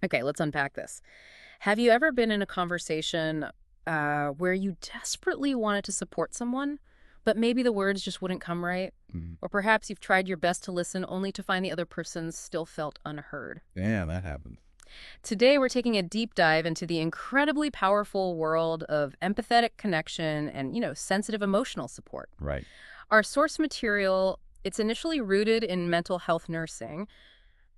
Okay, let's unpack this. Have you ever been in a conversation where you desperately wanted to support someone, but maybe the words just wouldn't come right? Mhm. Or perhaps you've tried your best to listen only to find the other person still felt unheard. Yeah, that happens. Today, we're taking a deep dive into the incredibly powerful world of empathetic connection and, sensitive emotional support. Right. Our source material, it's initially rooted in mental health nursing,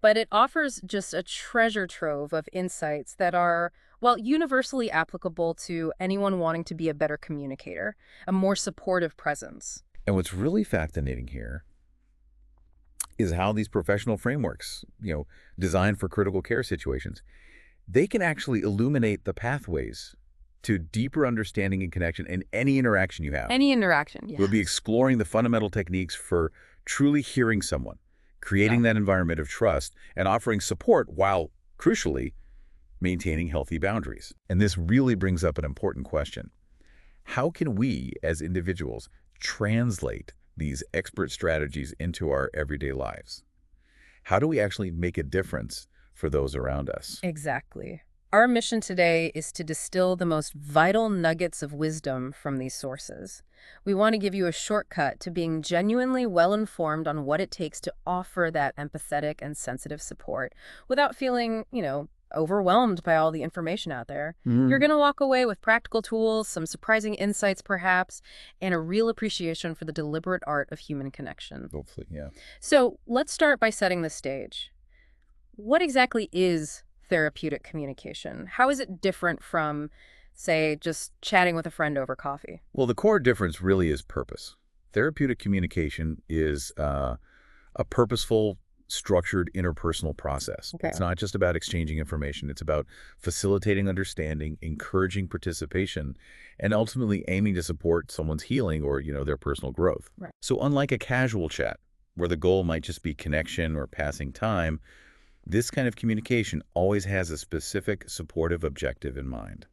but it offers just a treasure trove of insights that are, well, universally applicable to anyone wanting to be a better communicator, a more supportive presence. And what's really fascinating here is how these professional frameworks, designed for critical care situations, they can actually illuminate the pathways to deeper understanding and connection in any interaction you have. Any interaction, We'll be yes. exploring the fundamental techniques for truly hearing someone, Yeah. creating that environment of trust, and offering support while, crucially, maintaining healthy boundaries. And this really brings up an important question. How can we, as individuals, translate these expert strategies into our everyday lives? How do we actually make a difference for those around us? Exactly. Our mission today is to distill the most vital nuggets of wisdom from these sources. We want to give you a shortcut to being genuinely well informed on what it takes to offer that empathetic and sensitive support without feeling, overwhelmed by all the information out there. You're Mm, going to walk away with practical tools, some surprising insights perhaps, and a real appreciation for the deliberate art of human connection. hopefully, yeah. So let's start by setting the stage. What exactly is therapeutic communication? How is it different from, say, just chatting with a friend over coffee? Well, the core difference really is purpose. Therapeutic communication is a purposeful, structured interpersonal process. Okay. It's not just about exchanging information. It's about facilitating understanding, encouraging participation, and ultimately aiming to support someone's healing or, their personal growth. Right. So unlike a casual chat, where the goal might just be connection or passing time, this kind of communication always has a specific supportive objective in mind.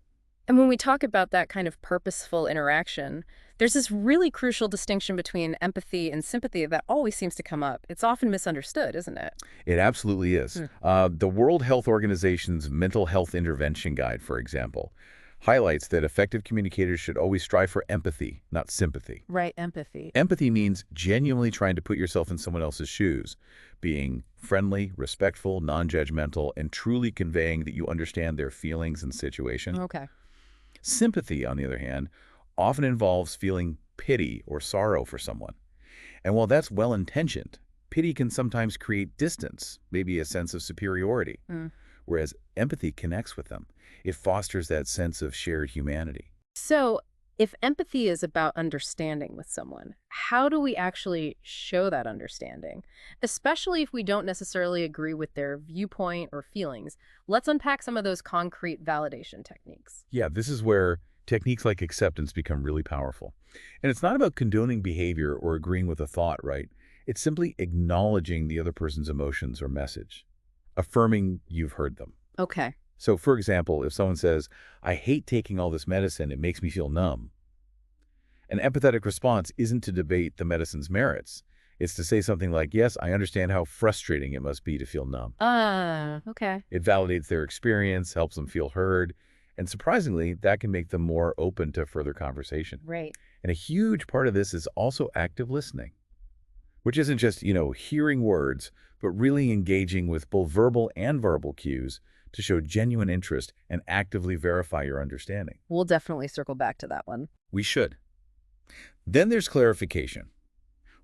And when we talk about that kind of purposeful interaction, there's this really crucial distinction between empathy and sympathy that always seems to come up. It's often misunderstood, isn't it? It absolutely is. Hmm. The World Health Organization's Mental Health Intervention Guide, for example, highlights that effective communicators should always strive for empathy, not sympathy. Right, empathy. Empathy means genuinely trying to put yourself in someone else's shoes, being friendly, respectful, non-judgmental, and truly conveying that you understand their feelings and situation. Okay. Sympathy, on the other hand, often involves feeling pity or sorrow for someone. And while that's well-intentioned, pity can sometimes create distance, maybe a sense of superiority, Hmm. whereas empathy connects with them. It fosters that sense of shared humanity. So, if empathy is about understanding with someone, how do we actually show that understanding? Especially if we don't necessarily agree with their viewpoint or feelings. Let's unpack some of those concrete validation techniques. Yeah, this is where techniques like acceptance become really powerful. And it's not about condoning behavior or agreeing with a thought, right? It's simply acknowledging the other person's emotions or message, affirming you've heard them. Okay. So, for example, if someone says, I hate taking all this medicine, it makes me feel numb, an empathetic response isn't to debate the medicine's merits. It's to say something like, yes, I understand how frustrating it must be to feel numb. Okay. It validates their experience, helps them feel heard, and surprisingly, that can make them more open to further conversation. Right. And a huge part of this is also active listening, which isn't just, hearing words, but really engaging with both verbal and verbal cues to show genuine interest and actively verify your understanding. We'll definitely circle back to that one. We should. Then there's clarification.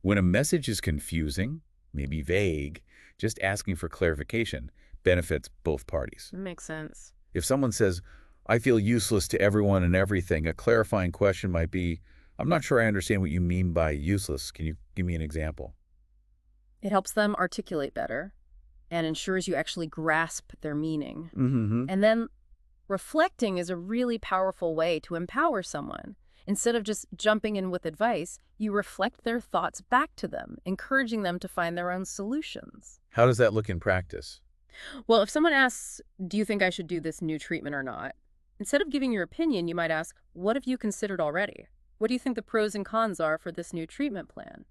When a message is confusing, maybe vague, just asking for clarification benefits both parties. Makes sense. If someone says, I feel useless to everyone and everything, a clarifying question might be, I'm not sure I understand what you mean by useless. Can you give me an example? It helps them articulate better and ensures you actually grasp their meaning. Mm-hmm. And then reflecting is a really powerful way to empower someone. Instead of just jumping in with advice, you reflect their thoughts back to them, encouraging them to find their own solutions. How does that look in practice? Well, if someone asks, do you think I should do this new treatment or not? Instead of giving your opinion, you might ask, what have you considered already? What do you think the pros and cons are for this new treatment plan?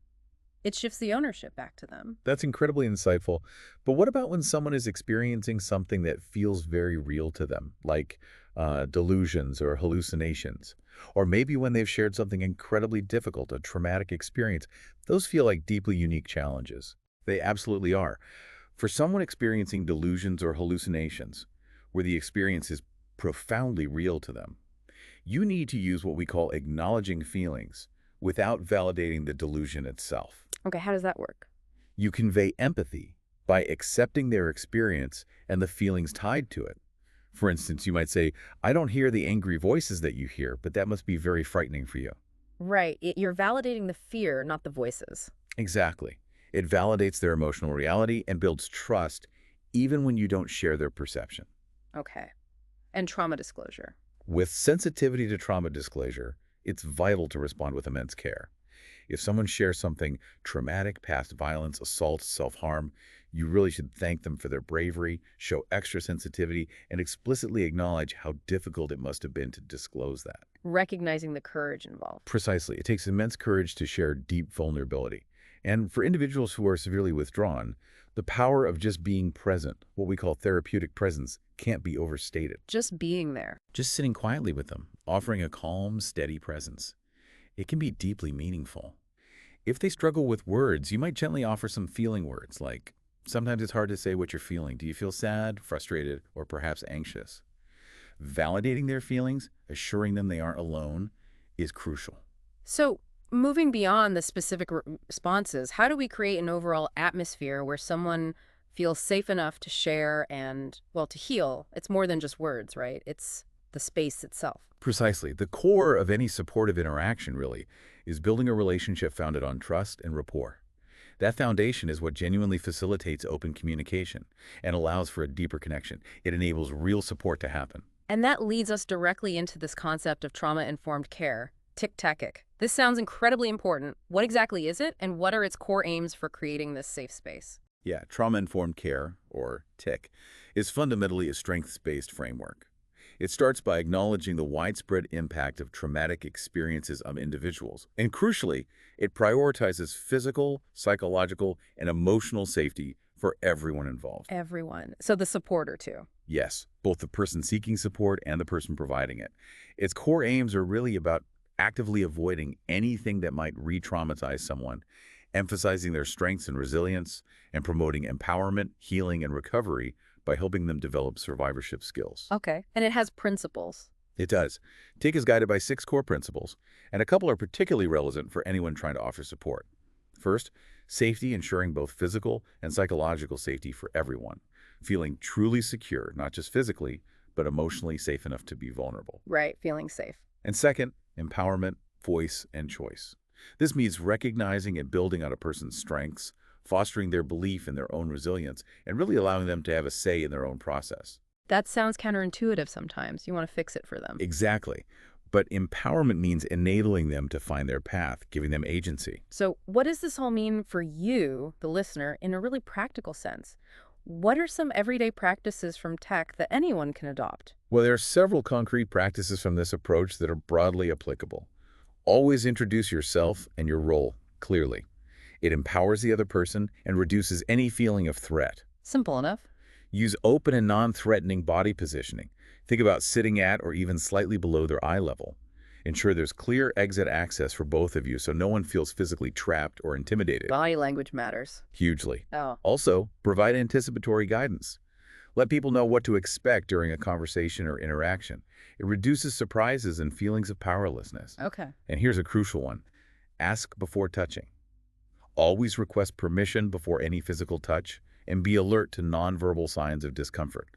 It shifts the ownership back to them. That's incredibly insightful. But what about when someone is experiencing something that feels very real to them, like delusions or hallucinations? Or maybe when they've shared something incredibly difficult, a traumatic experience, those feel like deeply unique challenges. They absolutely are. For someone experiencing delusions or hallucinations, where the experience is profoundly real to them, you need to use what we call acknowledging feelings without validating the delusion itself. Okay, how does that work? You convey empathy by accepting their experience and the feelings tied to it. For instance, you might say, I don't hear the angry voices that you hear, but that must be very frightening for you. Right. You're validating the fear, not the voices. Exactly. It validates their emotional reality and builds trust even when you don't share their perception. Okay. And trauma disclosure. With sensitivity to trauma disclosure, it's vital to respond with immense care. If someone shares something traumatic, past violence, assault, self-harm, you really should thank them for their bravery, show extra sensitivity, and explicitly acknowledge how difficult it must have been to disclose that. Recognizing the courage involved. Precisely. It takes immense courage to share deep vulnerability. And for individuals who are severely withdrawn, the power of just being present, what we call therapeutic presence, can't be overstated. Just being there. Just sitting quietly with them, offering a calm, steady presence. It can be deeply meaningful. If they struggle with words, you might gently offer some feeling words, like, sometimes it's hard to say what you're feeling. Do you feel sad, frustrated, or perhaps anxious? Validating their feelings, assuring them they aren't alone, is crucial. So, moving beyond the specific responses, how do we create an overall atmosphere where someone feels safe enough to share and, well, to heal? It's more than just words, right? It's the space itself. Precisely. The core of any supportive interaction, really, is building a relationship founded on trust and rapport. That foundation is what genuinely facilitates open communication and allows for a deeper connection. It enables real support to happen. And that leads us directly into this concept of trauma-informed care, TIC-TAC-IC. This sounds incredibly important. What exactly is it, and what are its core aims for creating this safe space? Yeah, trauma-informed care, or TIC, is fundamentally a strengths-based framework. It starts by acknowledging the widespread impact of traumatic experiences on individuals. And crucially, it prioritizes physical, psychological, and emotional safety for everyone involved. Everyone. So the supporter, too. Yes, both the person seeking support and the person providing it. Its core aims are really about actively avoiding anything that might re-traumatize someone, emphasizing their strengths and resilience, and promoting empowerment, healing, and recovery by helping them develop survivorship skills. Okay. And it has principles. It does. TIC is guided by 6 core principles, and a couple are particularly relevant for anyone trying to offer support. First, safety, ensuring both physical and psychological safety for everyone, feeling truly secure, not just physically, but emotionally safe enough to be vulnerable. Right. Feeling safe. And second, empowerment, voice, and choice. This means recognizing and building on a person's strengths, fostering their belief in their own resilience, and really allowing them to have a say in their own process. That sounds counterintuitive sometimes. You want to fix it for them. Exactly. But empowerment means enabling them to find their path, giving them agency. So what does this all mean for you, the listener, in a really practical sense? What are some everyday practices from TEC that anyone can adopt? Well, there are several concrete practices from this approach that are broadly applicable. Always introduce yourself and your role clearly. It empowers the other person and reduces any feeling of threat. Simple enough. Use open and non-threatening body positioning. Think about sitting at or even slightly below their eye level. Ensure there's clear exit access for both of you so no one feels physically trapped or intimidated. Body language matters. Hugely. Oh. Also, provide anticipatory guidance. Let people know what to expect during a conversation or interaction. It reduces surprises and feelings of powerlessness. Okay. And here's a crucial one. Ask before touching. Always request permission before any physical touch, and be alert to nonverbal signs of discomfort.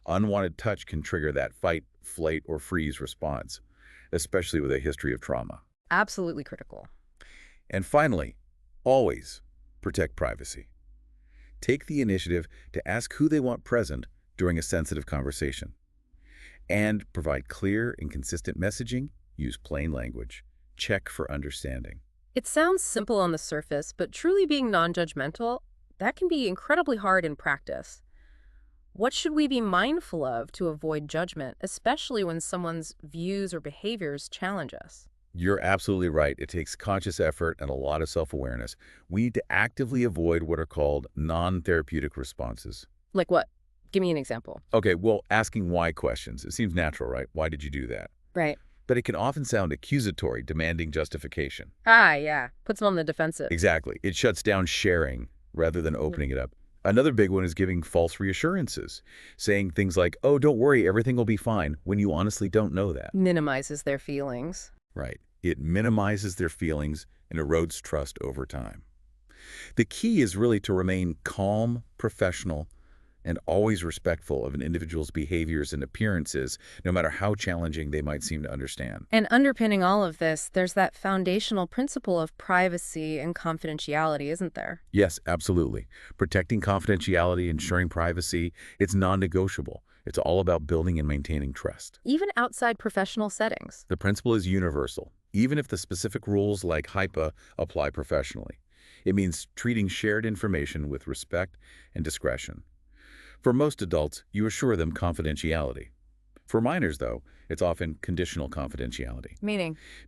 Unwanted touch can trigger that fight, flight, or freeze response, especially with a history of trauma. Absolutely critical. And finally, always protect privacy. Take the initiative to ask who they want present during a sensitive conversation. And provide clear and consistent messaging. Use plain language. Check for understanding. It sounds simple on the surface, but truly being non-judgmental, that can be incredibly hard in practice. What should we be mindful of to avoid judgment, especially when someone's views or behaviors challenge us? You're absolutely right. It takes conscious effort and a lot of self-awareness. We need to actively avoid what are called non-therapeutic responses. Like what? Give me an example. Okay, well, asking why questions. It seems natural, right? Why did you do that? Right. But it can often sound accusatory, demanding justification. Ah, yeah. Puts them on the defensive. Exactly. It shuts down sharing rather than opening it up. Another big one is giving false reassurances, saying things like, oh, don't worry, everything will be fine, when you honestly don't know that. Minimizes their feelings. Right. It minimizes their feelings and erodes trust over time. The key is really to remain calm, professional, and always respectful of an individual's behaviors and appearances, no matter how challenging they might seem to understand. And underpinning all of this, there's that foundational principle of privacy and confidentiality, isn't there? Yes, absolutely. Protecting confidentiality, ensuring privacy, it's non-negotiable. It's all about building and maintaining trust. Even outside professional settings. The principle is universal, even if the specific rules like HIPAA apply professionally. It means treating shared information with respect and discretion. For most adults, you assure them confidentiality. For minors, though, it's often conditional confidentiality.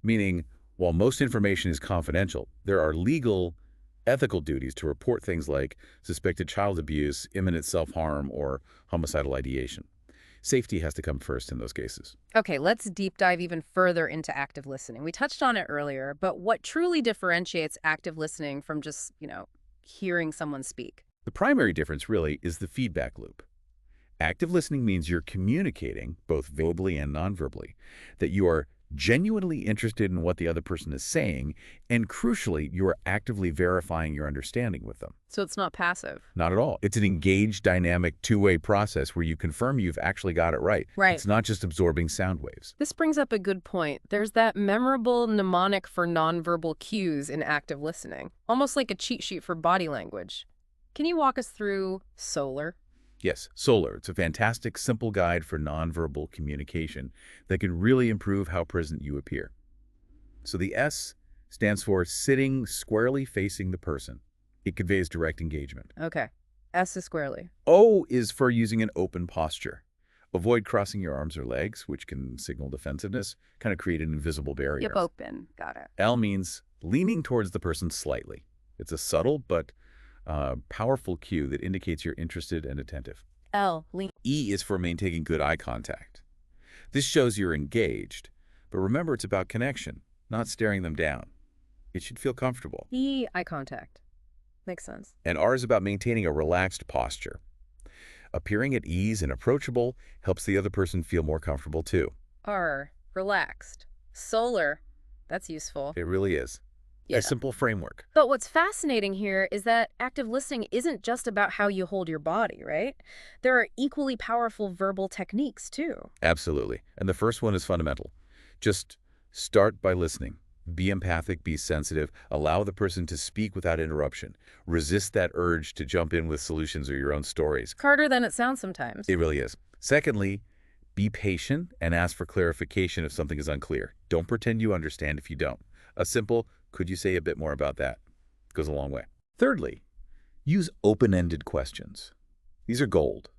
Meaning, while most information is confidential, there are legal, ethical duties to report things like suspected child abuse, imminent self-harm, or homicidal ideation. Safety has to come first in those cases. Okay, let's deep dive even further into active listening. We touched on it earlier, but what truly differentiates active listening from just, hearing someone speak? The primary difference really is the feedback loop. Active listening means you're communicating, both verbally and nonverbally, that you are genuinely interested in what the other person is saying, and crucially, you are actively verifying your understanding with them. So it's not passive. Not at all. It's an engaged, dynamic, two-way process where you confirm you've actually got it right. Right. It's not just absorbing sound waves. This brings up a good point. There's that memorable mnemonic for nonverbal cues in active listening, almost like a cheat sheet for body language. Can you walk us through SOLAR? Yes, SOLAR. It's a fantastic, simple guide for nonverbal communication that can really improve how present you appear. So the S stands for sitting squarely facing the person. It conveys direct engagement. Okay. S is squarely. O is for using an open posture. Avoid crossing your arms or legs, which can signal defensiveness, kind of create an invisible barrier. Yep, open. Got it. L means leaning towards the person slightly. It's a subtle but powerful cue that indicates you're interested and attentive. L, lean. E is for maintaining good eye contact. This shows you're engaged, but remember it's about connection, not staring them down. It should feel comfortable. E, eye contact. Makes sense. And R is about maintaining a relaxed posture. Appearing at ease and approachable helps the other person feel more comfortable too. R, relaxed. SOLAR, that's useful. It really is. Yeah. A simple framework. But what's fascinating here is that active listening isn't just about how you hold your body, right? There are equally powerful verbal techniques, too. Absolutely. And the first one is fundamental. Just start by listening. Be empathic, be sensitive, allow the person to speak without interruption. Resist that urge to jump in with solutions or your own stories. It's harder than it sounds sometimes. It really is. Secondly, be patient and ask for clarification if something is unclear. Don't pretend you understand if you don't. A simple, could you say a bit more about that, goes a long way. Thirdly, use open-ended questions. These are gold.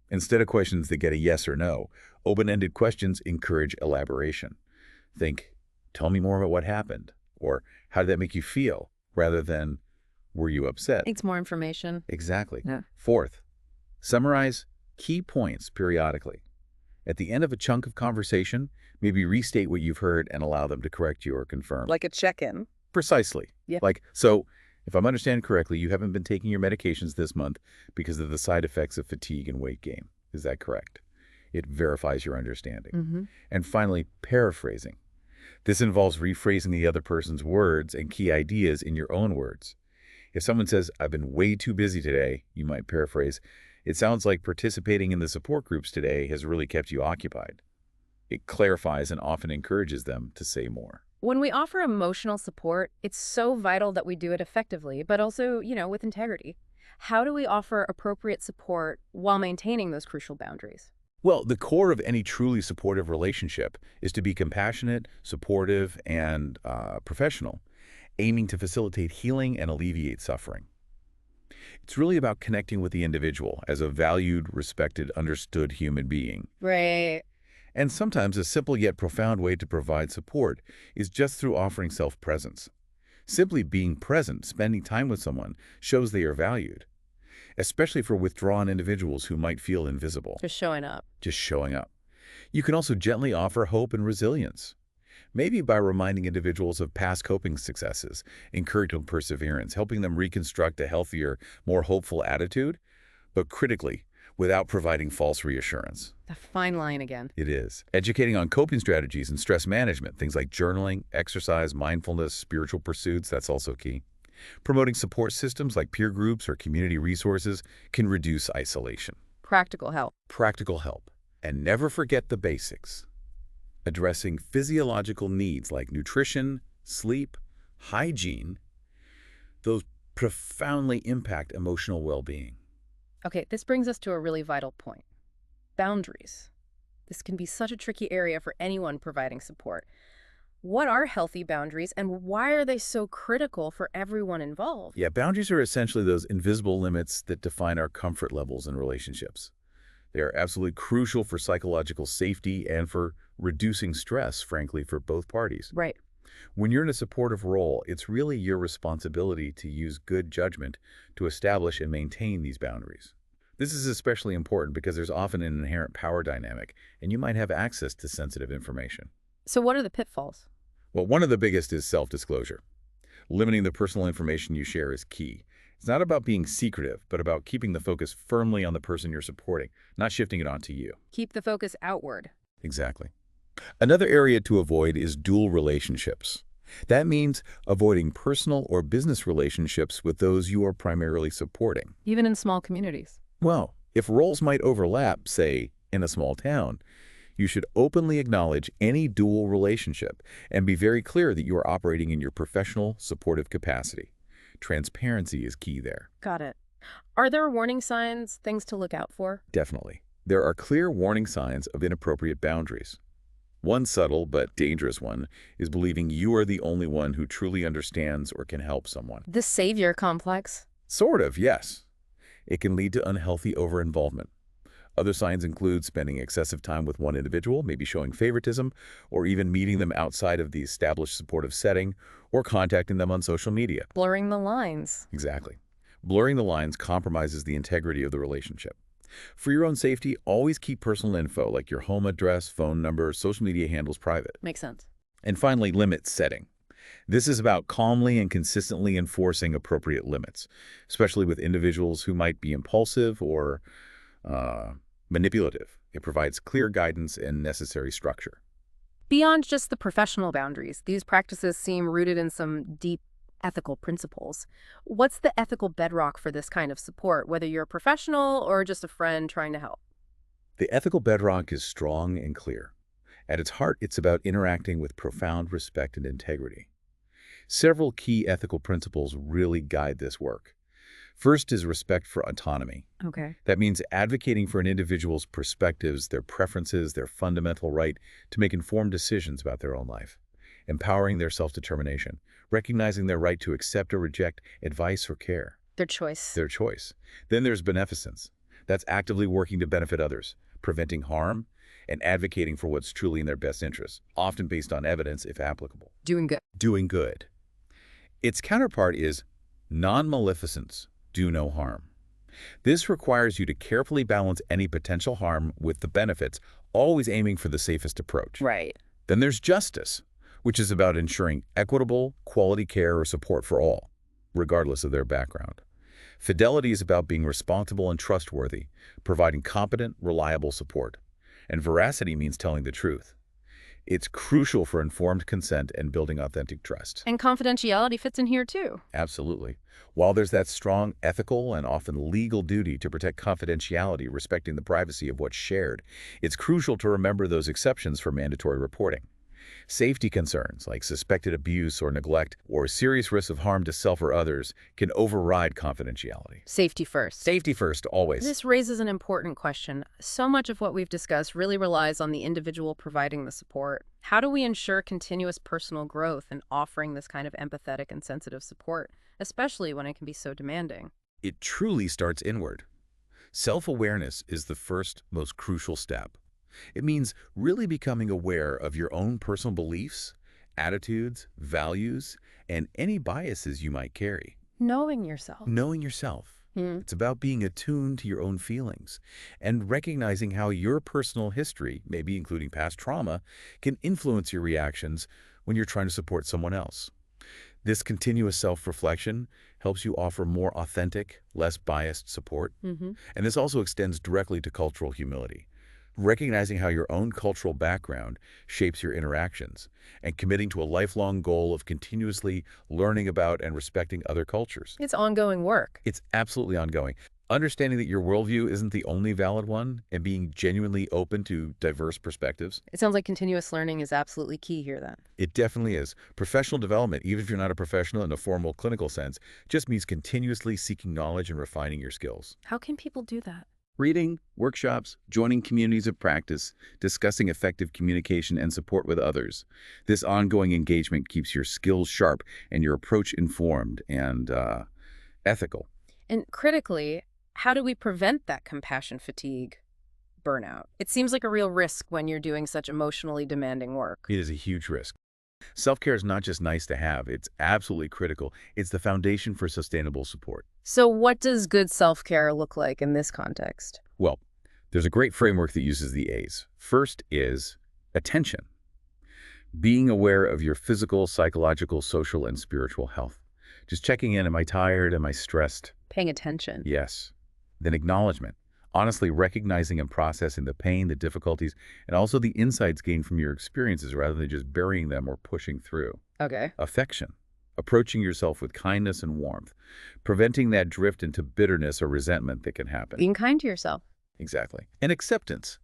Instead of questions that get a yes or no, open-ended questions encourage elaboration. Think, tell me more about what happened, or how did that make you feel, rather than, were you upset? Needs more information. Exactly. Yeah. Fourth, summarize key points periodically. At the end of a chunk of conversation, maybe restate what you've heard and allow them to correct you or confirm. Like a check-in. Precisely. Yeah. Like, so if I'm understanding correctly, you haven't been taking your medications this month because of the side effects of fatigue and weight gain. Is that correct? It verifies your understanding. Mm-hmm. And finally, paraphrasing. This involves rephrasing the other person's words and key ideas in your own words. If someone says, I've been way too busy today, you might paraphrase, it sounds like participating in the support groups today has really kept you occupied. It clarifies and often encourages them to say more. When we offer emotional support, it's so vital that we do it effectively, but also, with integrity. How do we offer appropriate support while maintaining those crucial boundaries? Well, the core of any truly supportive relationship is to be compassionate, supportive, and professional, aiming to facilitate healing and alleviate suffering. It's really about connecting with the individual as a valued, respected, understood human being. Right. And sometimes a simple yet profound way to provide support is just through offering self-presence. Simply being present, spending time with someone, shows they are valued, especially for withdrawn individuals who might feel invisible. Just showing up. Just showing up. You can also gently offer hope and resilience, maybe by reminding individuals of past coping successes, encouraging perseverance, helping them reconstruct a healthier, more hopeful attitude, but critically, without providing false reassurance. The fine line again. It is. Educating on coping strategies and stress management, things like journaling, exercise, mindfulness, spiritual pursuits, that's also key. Promoting support systems like peer groups or community resources can reduce isolation. Practical help. Practical help. And never forget the basics. Addressing physiological needs like nutrition, sleep, hygiene, those profoundly impact emotional well-being. Okay, this brings us to a really vital point. Boundaries. This can be such a tricky area for anyone providing support. What are healthy boundaries, and why are they so critical for everyone involved? Yeah, boundaries are essentially those invisible limits that define our comfort levels in relationships. They are absolutely crucial for psychological safety and for reducing stress, frankly, for both parties. Right. When you're in a supportive role, it's really your responsibility to use good judgment to establish and maintain these boundaries. This is especially important because there's often an inherent power dynamic, and you might have access to sensitive information. So what are the pitfalls? Well, one of the biggest is self-disclosure. Limiting the personal information you share is key. It's not about being secretive, but about keeping the focus firmly on the person you're supporting, not shifting it onto you. Keep the focus outward. Exactly. Another area to avoid is dual relationships. That means avoiding personal or business relationships with those you are primarily supporting. Even in small communities. Well, if roles might overlap, say, in a small town, you should openly acknowledge any dual relationship and be very clear that you are operating in your professional, supportive capacity. Transparency is key there. Got it. Are there warning signs, things to look out for? Definitely. There are clear warning signs of inappropriate boundaries. One subtle but dangerous one is believing you are the only one who truly understands or can help someone. The savior complex. Sort of, yes. It can lead to unhealthy over-involvement. Other signs include spending excessive time with one individual, maybe showing favoritism, or even meeting them outside of the established supportive setting, or contacting them on social media. Blurring the lines. Exactly. Blurring the lines compromises the integrity of the relationship. For your own safety, always keep personal info like your home address, phone number, social media handles private. Makes sense. And finally, limit setting. This is about calmly and consistently enforcing appropriate limits, especially with individuals who might be impulsive or manipulative. It provides clear guidance and necessary structure. Beyond just the professional boundaries, these practices seem rooted in some deep ethical principles. What's the ethical bedrock for this kind of support, whether you're a professional or just a friend trying to help? The ethical bedrock is strong and clear. At its heart, it's about interacting with profound respect and integrity. Several key ethical principles really guide this work. First is respect for autonomy. Okay. That means advocating for an individual's perspectives, their preferences, their fundamental right to make informed decisions about their own life. Empowering their self-determination, recognizing their right to accept or reject advice or care. Their choice. Their choice. Then there's beneficence. That's actively working to benefit others, preventing harm, and advocating for what's truly in their best interests, often based on evidence if applicable. Doing good. Doing good. Its counterpart is non-maleficence, do no harm. This requires you to carefully balance any potential harm with the benefits, always aiming for the safest approach. Right. Then there's justice, which is about ensuring equitable, quality care or support for all, regardless of their background. Fidelity is about being responsible and trustworthy, providing competent, reliable support. And veracity means telling the truth. It's crucial for informed consent and building authentic trust. And confidentiality fits in here too. Absolutely. While there's that strong ethical and often legal duty to protect confidentiality, respecting the privacy of what's shared, it's crucial to remember those exceptions for mandatory reporting. Safety concerns like suspected abuse or neglect or serious risks of harm to self or others can override confidentiality. Safety first. Safety first, always. This raises an important question. So much of what we've discussed really relies on the individual providing the support. How do we ensure continuous personal growth in offering this kind of empathetic and sensitive support, especially when it can be so demanding? It truly starts inward. Self-awareness is the first, most crucial step. It means really becoming aware of your own personal beliefs, attitudes, values, and any biases you might carry. Knowing yourself. Knowing yourself. Hmm. It's about being attuned to your own feelings and recognizing how your personal history, maybe including past trauma, can influence your reactions when you're trying to support someone else. This continuous self-reflection helps you offer more authentic, less biased support. Mm-hmm. And this also extends directly to cultural humility, recognizing how your own cultural background shapes your interactions and committing to a lifelong goal of continuously learning about and respecting other cultures. It's ongoing work. It's absolutely ongoing. Understanding that your worldview isn't the only valid one and being genuinely open to diverse perspectives. It sounds like continuous learning is absolutely key here then. It definitely is. Professional development, even if you're not a professional in a formal clinical sense, just means continuously seeking knowledge and refining your skills. How can people do that? Reading, workshops, joining communities of practice, discussing effective communication and support with others. This ongoing engagement keeps your skills sharp and your approach informed and ethical. And critically, how do we prevent that compassion fatigue, burnout? It seems like a real risk when you're doing such emotionally demanding work. It is a huge risk. Self-care is not just nice to have, it's absolutely critical. It's the foundation for sustainable support. So what does good self-care look like in this context? Well, there's a great framework that uses the A's. First is attention. Being aware of your physical, psychological, social, and spiritual health. Just checking in, am I tired? Am I stressed? Paying attention. Yes. Then acknowledgement. Honestly recognizing and processing the pain, the difficulties, and also the insights gained from your experiences rather than just burying them or pushing through. Okay. Affection. Approaching yourself with kindness and warmth. Preventing that drift into bitterness or resentment that can happen. Being kind to yourself. Exactly. And acceptance.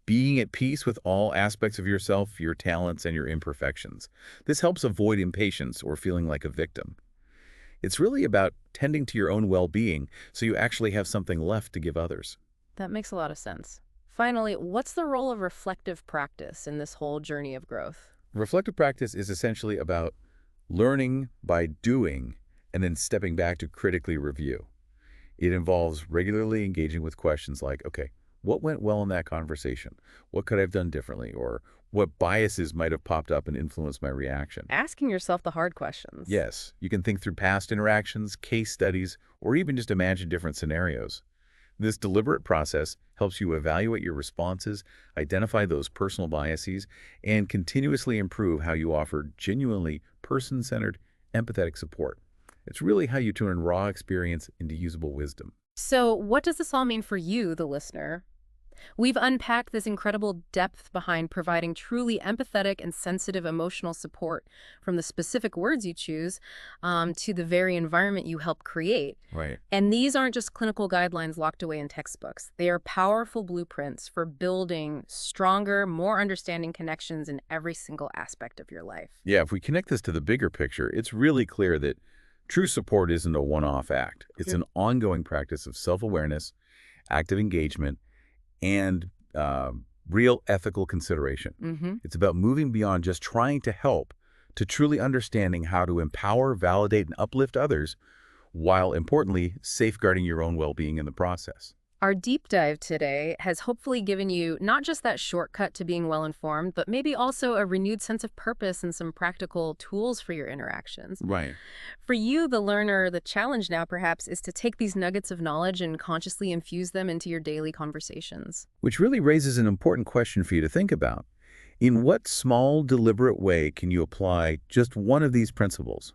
Being at peace with all aspects of yourself, your talents, and your imperfections. This helps avoid impatience or feeling like a victim. It's really about tending to your own well-being so you actually have something left to give others. That makes a lot of sense. Finally, what's the role of reflective practice in this whole journey of growth? Reflective practice is essentially about learning by doing and then stepping back to critically review. It involves regularly engaging with questions like, okay, what went well in that conversation? What could I have done differently? Or what biases might have popped up and influenced my reaction? Asking yourself the hard questions. Yes, you can think through past interactions, case studies, or even just imagine different scenarios. This deliberate process helps you evaluate your responses, identify those personal biases, and continuously improve how you offer genuinely person-centered, empathetic support. It's really how you turn raw experience into usable wisdom. So what does this all mean for you, the listener? We've unpacked this incredible depth behind providing truly empathetic and sensitive emotional support, from the specific words you choose to the very environment you help create. Right. And these aren't just clinical guidelines locked away in textbooks. They are powerful blueprints for building stronger, more understanding connections in every single aspect of your life. Yeah, if we connect this to the bigger picture, it's really clear that true support isn't a one-off act. It's an ongoing practice of self-awareness, active engagement, and real ethical consideration. Mm-hmm. It's about moving beyond just trying to help to truly understanding how to empower, validate, and uplift others while, importantly, safeguarding your own well-being in the process. Our deep dive today has hopefully given you not just that shortcut to being well-informed, but maybe also a renewed sense of purpose and some practical tools for your interactions. Right. For you, the learner, the challenge now perhaps is to take these nuggets of knowledge and consciously infuse them into your daily conversations. Which really raises an important question for you to think about. In what small, deliberate way can you apply just one of these principles?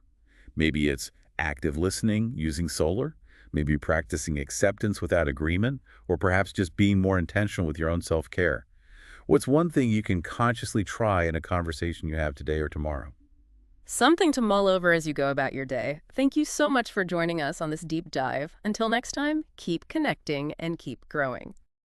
Maybe it's active listening using solar. Maybe practicing acceptance without agreement, or perhaps just being more intentional with your own self-care. What's one thing you can consciously try in a conversation you have today or tomorrow? Something to mull over as you go about your day. Thank you so much for joining us on this deep dive. Until next time, keep connecting and keep growing.